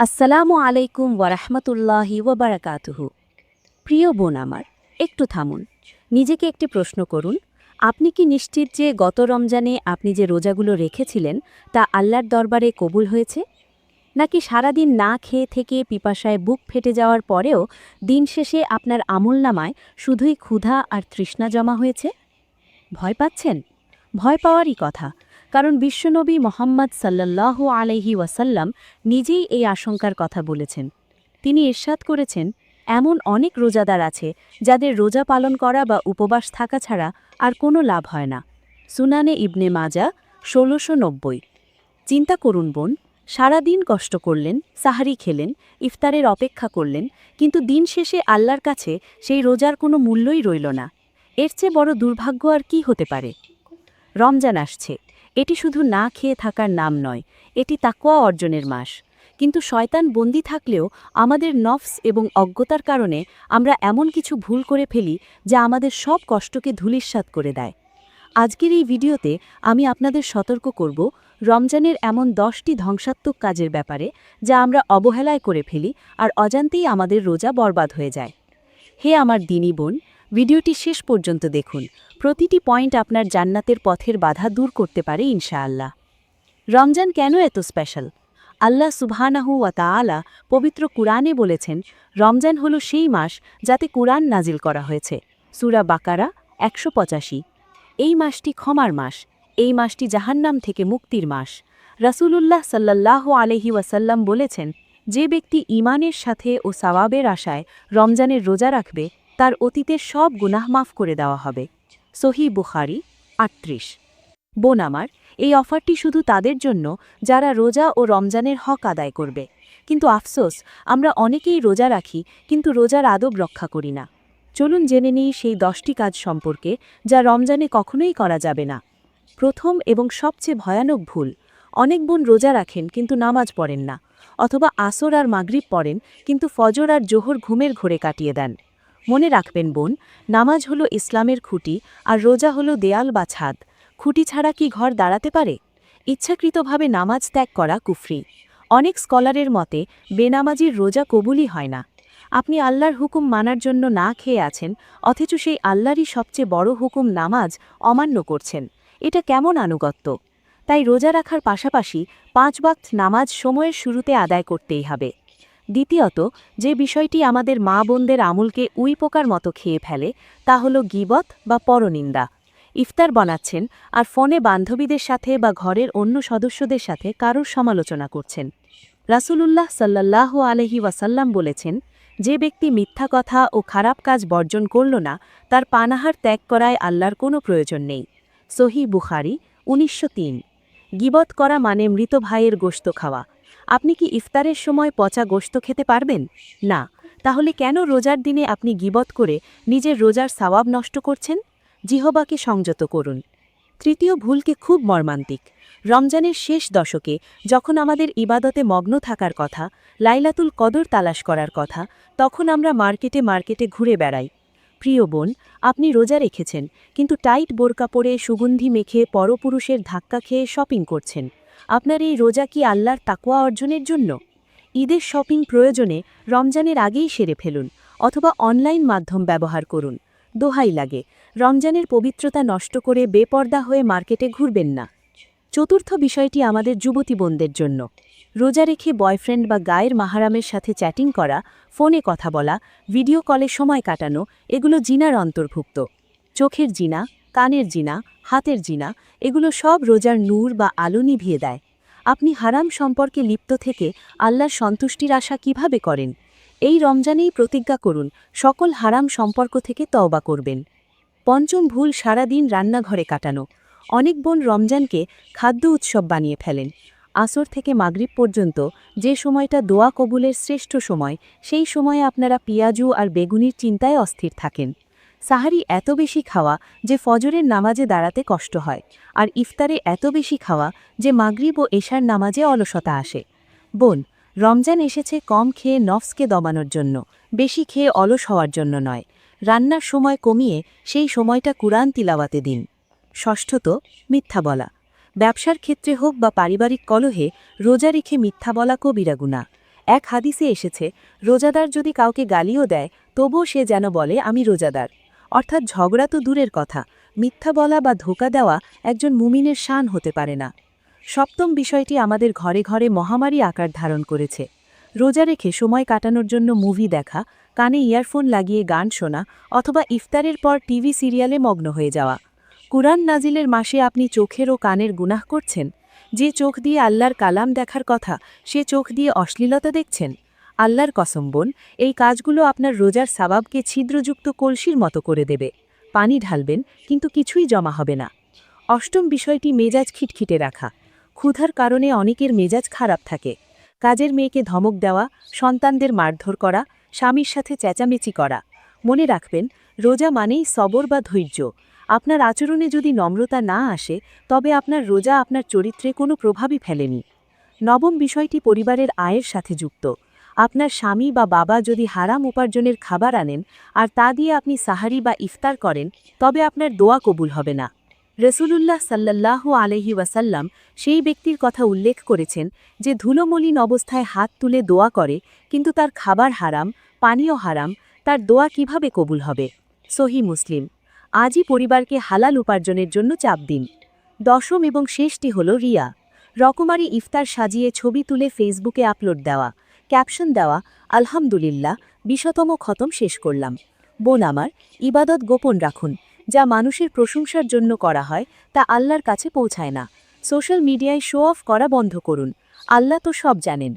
আসসালামু আলাইকুম ওয়ারাহমাতুল্লাহি ওয়াবারাকাতুহু। প্রিয় বোন আমার, একটু থামুন। নিজেকে একটি প্রশ্ন করুন। আপনি কি নিশ্চিত যে গত রমজানে আপনি যে রোজাগুলো রেখেছিলেন তা আল্লাহর দরবারে কবুল হয়েছে? নাকি সারাদিন না খেয়ে থেকে পিপাসায় বুক ফেটে যাওয়ার পরেও দিন শেষে আপনার আমলনামায় শুধুই ক্ষুধা আর তৃষ্ণা জমা হয়েছে? ভয় পাচ্ছেন? ভয় পাওয়ারই কথা, কারণ বিশ্বনবী মোহাম্মদ সাল্লাল্লাহু আলাইহি ওয়াসাল্লাম নিজেই এই আশঙ্কার কথা বলেছেন। তিনি ইরশাদ করেছেন, এমন অনেক রোজাদার আছে যাদের রোজা পালন করা বা উপবাস থাকা ছাড়া আর কোনো লাভ হয় না। সুনানে ইবনে মাজা ১৬৯০। চিন্তা করুন বোন, সারাদিন কষ্ট করলেন, সাহারি খেলেন, ইফতারের অপেক্ষা করলেন, কিন্তু দিন শেষে আল্লাহর কাছে সেই রোজার কোনো মূল্যই রইল না। এর চেয়ে বড় দুর্ভাগ্য আর কি হতে পারে? রমজান আসছে, এটি শুধু না খেয়ে থাকার নাম নয়, এটি তাকওয়া অর্জনের মাস। কিন্তু শয়তান বন্দী থাকলেও আমাদের নফস এবং অজ্ঞতার কারণে আমরা এমন কিছু ভুল করে ফেলি যা আমাদের সব কষ্টকে ধূলিসাৎ করে দেয়। আজকের এই ভিডিওতে আমি আপনাদের সতর্ক করব রমজানের এমন 10টি ধ্বংসাত্মক কাজের ব্যাপারে যা আমরা অবহেলায় করে ফেলি আর অজান্তেই আমাদের রোজা বরবাদ হয়ে যায়। হে আমার দিনী বোন, ভিডিওটি শেষ পর্যন্ত দেখুন। প্রতিটি পয়েন্ট আপনার জান্নাতের পথের বাধা দূর করতে পারে ইনশাআল্লাহ। রমজান কেন এত স্পেশাল? আল্লাহ সুবহানাহু ওয়া তাআলা পবিত্র কুরআনে বলেছেন, রমজান হলো সেই মাস যাতে কুরআন নাজিল করা হয়েছে। সূরা বাকারা ১৮৫। এই মাসটি ক্ষমার মাস, এই মাসটি জাহান্নাম থেকে মুক্তির মাস। রাসূলুল্লাহ সাল্লাল্লাহু আলাইহি ওয়াসাল্লাম বলেছেন, যে ব্যক্তি ঈমানের সাথে ও সওয়াবের আশায় রমজানের রোজা রাখবে তার অতীতের সব গুনাহ মাফ করে দেওয়া হবে। সহিহ বুখারী ৩৮। বোন আমার, এই অফারটি শুধু তাদের জন্য যারা রোজা ও রমজানের হক আদায় করবে। কিন্তু আফসোস, আমরা অনেকেই রোজা রাখি কিন্তু রোজার আদব রক্ষা করি না। চলুন জেনে নিই সেই 10টি কাজ সম্পর্কে যা রমজানে কখনোই করা যাবে না। প্রথম এবং সবচেয়ে ভয়ানক ভুল, অনেক বোন রোজা রাখেন কিন্তু নামাজ পড়েন না, অথবা আসর আর মাগরিব পড়েন কিন্তু ফজর আর জোহর ঘুমের ঘোরে কাটিয়ে দেন। মনে রাখবেন বোন, নামাজ হলো ইসলামের খুঁটি আর রোজা হলো দেয়াল বা ছাদ। খুঁটি ছাড়া কি ঘর দাঁড়াতে পারে? ইচ্ছাকৃতভাবে নামাজ ত্যাগ করা কুফরি। অনেক স্কলারের মতে বেনামাজির রোজা কবুলই হয় না। আপনি আল্লাহর হুকুম মানার জন্য না খেয়ে আছেন, অথচ সেই আল্লাহরই সবচেয়ে বড় হুকুম নামাজ অমান্য করছেন। এটা কেমন আনুগত্য? তাই রোজা রাখার পাশাপাশি 5 ওয়াক্ত নামাজ সময়ের শুরুতে আদায় করতেই হবে। দ্বিতীয়ত, যে বিষয়টি আমাদের মা বোনদের আমলকে উইপোকার মতো খেয়ে ফেলে তা হলো গীবত বা পরনিন্দা। ইফতার বানাচ্ছেন আর ফোনে বান্ধবীদের সাথে বা ঘরের অন্য সদস্যদের সাথে কারোর সমালোচনা করছেন। রাসূলুল্লাহ সাল্লাল্লাহু আলাইহি ওয়াসাল্লাম বলেছেন, যে ব্যক্তি মিথ্যা কথা ও খারাপ কাজ বর্জন করল না তার পানাহার ত্যাগ করায় আল্লাহর কোনো প্রয়োজন নেই। সহিহ বুখারী ১৯০৩। গীবত করা মানে মৃত ভাইয়ের গোশত খাওয়া। আপনি কি ইফতারের সময় পচা গোশত খেতে পারবেন? না। তাহলে কেন রোজার দিনে আপনি গীবত করে নিজের রোজার সওয়াব নষ্ট করছেন? জিহবাকে সংযত করুন। তৃতীয় ভুলকে খুব মর্মান্তিক। রমজানের শেষ দশকে যখন আমাদের ইবাদতে মগ্ন থাকার কথা, লাইলাতুল কদর তালাশ করার কথা, তখন আমরা মার্কেটে মার্কেটে ঘুরে বেড়াই। প্রিয় বোন, আপনি রোজা রেখেছেন কিন্তু টাইট বোরকা পরে সুগন্ধি মেখে পরপুরুষের ধাক্কা খেয়ে শপিং করছেন। আপনার এই রোজা কি আল্লাহর তাকওয়া অর্জনের জন্য? ঈদের শপিং প্রয়োজনে রমজানের আগেই সেরে ফেলুন, অথবা অনলাইন মাধ্যম ব্যবহার করুন। দোহাই লাগে, রমজানের পবিত্রতা নষ্ট করে বেপর্দা হয়ে মার্কেটে ঘুরবেন না। চতুর্থ বিষয়টি আমাদের যুবতী বোনদের জন্য। রোজা রেখে বয়ফ্রেন্ড বা গায়ের মাহারামের সাথে চ্যাটিং করা, ফোনে কথা বলা, ভিডিও কলে সময় কাটানো, এগুলো জিনার অন্তর্ভুক্ত। চোখের জিনা, কানের জিনা, হাতের জিনা, এগুলো সব রোজার নূর বা আলো নিভিয়ে দেয়। আপনি হারাম সম্পর্কে লিপ্ত থেকে আল্লাহর সন্তুষ্টির আশা কিভাবে করেন? এই রমজানেই প্রতিজ্ঞা করুন সকল হারাম সম্পর্ক থেকে তওবা করবেন। পঞ্চম ভুল, সারাদিন রান্নাঘরে কাটানো। অনেক বোন রমজানকে খাদ্য উৎসব বানিয়ে ফেলেন। আসর থেকে মাগরিব পর্যন্ত যে সময়টা দোয়া কবুলের শ্রেষ্ঠ সময়, সেই সময়ে আপনারা পিয়াজু আর বেগুনির চিন্তায় অস্থির থাকেন। সাহারি এত বেশি খাওয়া যে ফজরের নামাজে দাঁড়াতে কষ্ট হয়, আর ইফতারে এত বেশি খাওয়া যে মাগরিব ও এশার নামাজে অলসতা আসে। বোন, রমজান এসেছে কম খেয়ে নফসকে দমানোর জন্য, বেশি খেয়ে অলস হওয়ার জন্য নয়। রান্নার সময় কমিয়ে সেই সময়টা কুরআন তিলাওয়াতে দিন। ষষ্ঠত, মিথ্যা বলা। ব্যবসার ক্ষেত্রে হোক বা পারিবারিক কলহে রোজা রেখে মিথ্যা বলা কবিরা গুনাহ। এক হাদিসে এসেছে, রোজাদার যদি কাউকে গালিও দেয় তবুও সে যেন বলে আমি রোজাদার। অর্থাৎ ঝগড়া তো দূরের কথা, মিথ্যা বলা বা ধোঁকা দেওয়া একজন মুমিনের শান হতে পারে না। সপ্তম বিষয়টি আমাদের ঘরে ঘরে মহামারী আকার ধারণ করেছে। রোজা রেখে সময় কাটানোর জন্য মুভি দেখা, কানে ইয়ারফোন লাগিয়ে গান শোনা অথবা ইফতারের পর টিভি সিরিয়ালে মগ্ন হয়ে যাওয়া। কুরআন নাজিলের মাসে আপনি চোখের ও কানের গুনাহ করছেন। যে চোখ দিয়ে আল্লাহর কালাম দেখার কথা সে চোখ দিয়ে অশ্লীলতা দেখছেন। আল্লাহর কসম বোন, এই কাজগুলো আপনার রোজার সাবাবকে ছিদ্রযুক্ত কলসির মতো করে দেবে। পানি ঢালবেন কিন্তু কিছুই জমা হবে না। অষ্টম বিষয়টি মেজাজ খিটখিটে রাখা। ক্ষুধার কারণে অনেকের মেজাজ খারাপ থাকে। কাজের মেয়েকে ধমক দেওয়া, সন্তানদের মারধর করা, স্বামীর সাথে চেঁচামেচি করা। মনে রাখবেন, রোজা মানেই সবর বা ধৈর্য। আপনার আচরণে যদি নম্রতা না আসে তবে আপনার রোজা আপনার চরিত্রে কোনো প্রভাবই ফেলেনি। নবম বিষয়টি পরিবারের আয়ের সাথে যুক্ত। আপনার স্বামী বা বাবা যদি হারাম উপার্জনের খাবার আনেন আর তা দিয়ে আপনি সাহারি বা ইফতার করেন তবে আপনার দোয়া কবুল হবে না। রসুলুল্লাহ সাল্লাল্লাহু আলাইহি ওয়াসাল্লাম সেই ব্যক্তির কথা উল্লেখ করেছেন যে ধুলোমলিন অবস্থায় হাত তুলে দোয়া করে কিন্তু তার খাবার হারাম, পানীয় হারাম, তার দোয়া কিভাবে কবুল হবে? সহি মুসলিম। আজই পরিবারকে হালাল উপার্জনের জন্য চাপ দিন। দশম এবং শেষটি হল রিয়া। রকমারি ইফতার সাজিয়ে ছবি তুলে ফেসবুকে আপলোড দেওয়া, ক্যাপশন দেওয়া, আলহামদুলিল্লাহ ২০তম খতম শেষ করলাম। বোন আমার, ইবাদত গোপন রাখুন। যা মানুষের প্রশংসার জন্য করা হয় তা আল্লাহর কাছে পৌঁছায় না। সোশ্যাল মিডিয়ায় শো অফ করা বন্ধ করুন। আল্লাহ তো সব জানেন।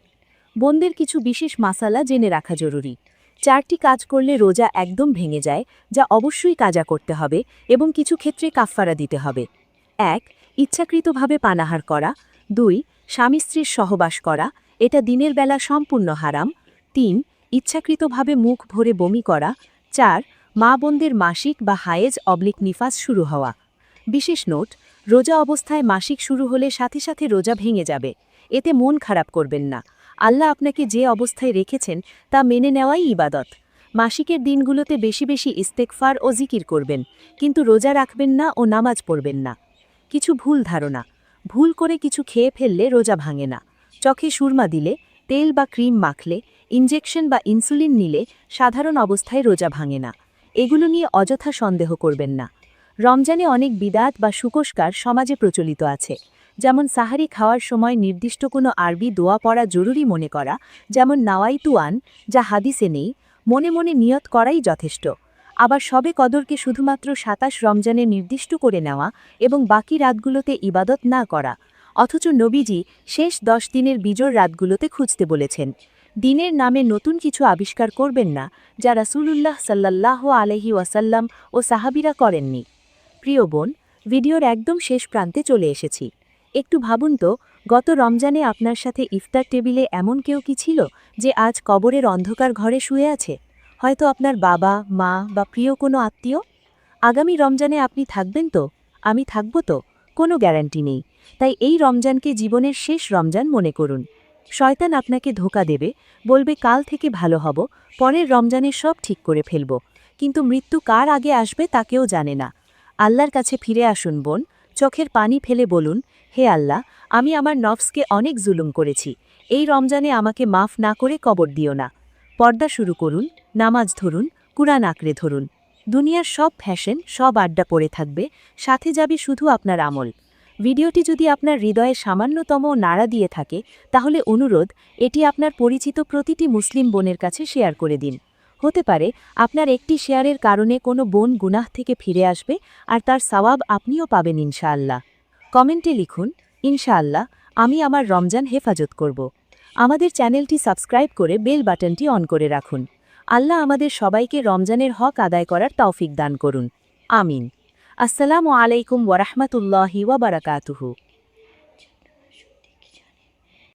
বোনদের কিছু বিশেষ মাসালা জেনে রাখা জরুরি। 4টি কাজ করলে রোজা একদম ভেঙে যায়, যা অবশ্যই কাজা করতে হবে এবং কিছু ক্ষেত্রে কাফফারা দিতে হবে। 1. ইচ্ছাকৃতভাবে পানাহার করা। 2. স্বামী স্ত্রীর সহবাস করা, এটা দিনের বেলা সম্পূর্ণ হারাম। 3. ইচ্ছাকৃতভাবে মুখ ভরে বমি করা। 4. মা বোনদের মাসিক বা হায়েজ নিফাস শুরু হওয়া। বিশেষ নোট, রোজা অবস্থায় মাসিক শুরু হলে সাথে সাথে রোজা ভেঙে যাবে। এতে মন খারাপ করবেন না। আল্লাহ আপনাকে যে অবস্থায় রেখেছেন তা মেনে নেওয়াই ইবাদত। মাসিকের দিনগুলোতে বেশি বেশি ইস্তেগফার ও জিকির করবেন, কিন্তু রোজা রাখবেন না ও নামাজ পড়বেন না। কিছু ভুল ধারণা। ভুল করে কিছু খেয়ে ফেললে রোজা ভাঙে না। চোখে সুরমা দিলে, তেল বা ক্রিম মাখলে, ইনজেকশন বা ইনসুলিন নিলে সাধারণ অবস্থায় রোজা ভাঙে না। এগুলো নিয়ে অযথা সন্দেহ করবেন না। রমজানে অনেক বিদাত বা সুকস্কার সমাজে প্রচলিত আছে। যেমন সাহারি খাওয়ার সময় নির্দিষ্ট কোনো আরবি দোয়া পড়া জরুরি মনে করা, যেমন নাওয়াইতুয়ান, যা হাদিসে নেই, মনে মনে নিয়ত করাই যথেষ্ট। আবার শবে কদরকে শুধুমাত্র ২৭ রমজানে নির্দিষ্ট করে নেওয়া এবং বাকি রাতগুলোতে ইবাদত না করা। অথচ নবীজি শেষ 10 দিনের বিজোড় রাতগুলোতে খুঁজতে বলেছেন। দিনের নামে নতুন কিছু আবিষ্কার করবেন না, যা রাসূলুল্লাহ সাল্লাল্লাহু আলাইহি ওয়াসাল্লাম ও সাহাবীরা করেননি। প্রিয় বোন, ভিডিওর একদম শেষ প্রান্তে চলে এসেছি। একটু ভাবুন তো, গত রমজানে আপনার সাথে ইফতার টেবিলে এমন কেউ কি ছিল যে আজ কবরের অন্ধকার ঘরে শুয়ে আছে? হয়তো আপনার বাবা, মা বা প্রিয় কোনো আত্মীয়। আগামী রমজানে আপনি থাকবেন তো? আমি থাকব তো? কোনো গ্যারান্টি নেই। তাই এই রমজানকে জীবনের শেষ রমজান মনে করুন। শয়তান আপনাকে ধোঁকা দেবে, বলবে কাল থেকে ভালো হব, পরের রমজানে সব ঠিক করে ফেলব। কিন্তু মৃত্যু কার আগে আসবে তা কেউ জানে না। আল্লাহর কাছে ফিরে আসুন বোন, চোখের পানি ফেলে বলুন, হে আল্লাহ, আমি আমার নফসকে অনেক জুলুম করেছি। এই রমজানে আমাকে মাফ না করে কবর দিও না। পর্দা শুরু করুন, নামাজ ধরুন, কুরআন আঁকড়ে ধরুন। দুনিয়ার সব ফ্যাশন, সব আড্ডা পড়ে থাকবে, সাথে যাবে শুধু আপনার আমল। ভিডিওটি যদি আপনার হৃদয়ে সামান্যতম নাড়া দিয়ে থাকে তাহলে অনুরোধ, এটি আপনার পরিচিত প্রতিটি মুসলিম বোনের কাছে শেয়ার করে দিন। হতে পারে আপনার একটি শেয়ারের কারণে কোনো বোন গুনাহ থেকে ফিরে আসবে আর তার সওয়াব আপনিও পাবেন ইনশাআল্লাহ। কমেন্টে লিখুন, ইনশাআল্লাহ আমি আমার রমজান হেফাজত করব। আমাদের চ্যানেলটি সাবস্ক্রাইব করে বেল বাটনটি অন করে রাখুন। আল্লাহ আমাদের সবাইকে রমজানের হক আদায় করার তৌফিক দান করুন। আমিন। আসসালামু আলাইকুম ওয়া রাহমাতুল্লাহি ওয়া বারাকাতুহু।